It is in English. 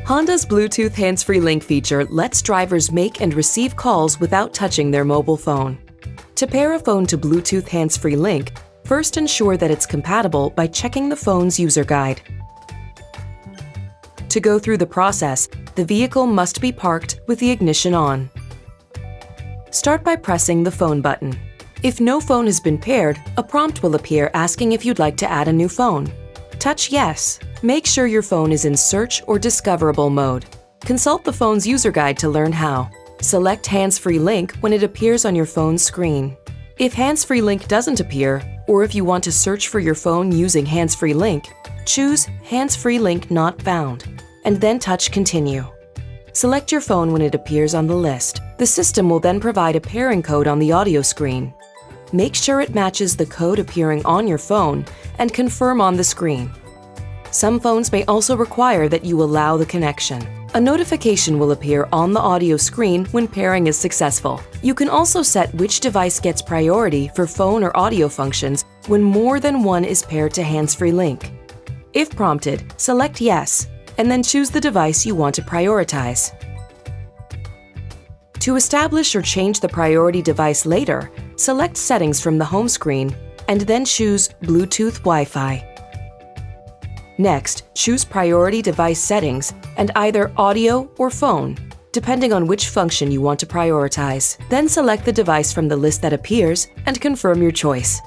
Honda's Bluetooth hands-free link feature lets drivers make and receive calls without touching their mobile phone. To pair a phone to Bluetooth hands-free link, first ensure that it's compatible by checking the phone's user guide. To go through the process, the vehicle must be parked with the ignition on. Start by pressing the phone button. If no phone has been paired, a prompt will appear asking if you'd like to add a new phone. Touch Yes. Make sure your phone is in search or discoverable mode. Consult the phone's user guide to learn how. Select Hands-Free Link when it appears on your phone's screen. If Hands-Free Link doesn't appear, or if you want to search for your phone using Hands-Free Link, choose Hands-Free Link Not Found, and then touch Continue. Select your phone when it appears on the list. The system will then provide a pairing code on the audio screen. Make sure it matches the code appearing on your phone and confirm on the screen. Some phones may also require that you allow the connection. A notification will appear on the audio screen when pairing is successful. You can also set which device gets priority for phone or audio functions when more than one is paired to Hands-Free Link. If prompted, select Yes, and then choose the device you want to prioritize. To establish or change the priority device later, select Settings from the home screen and then choose Bluetooth Wi-Fi. Next, choose Priority Device Settings and either Audio or Phone, depending on which function you want to prioritize. Then select the device from the list that appears and confirm your choice.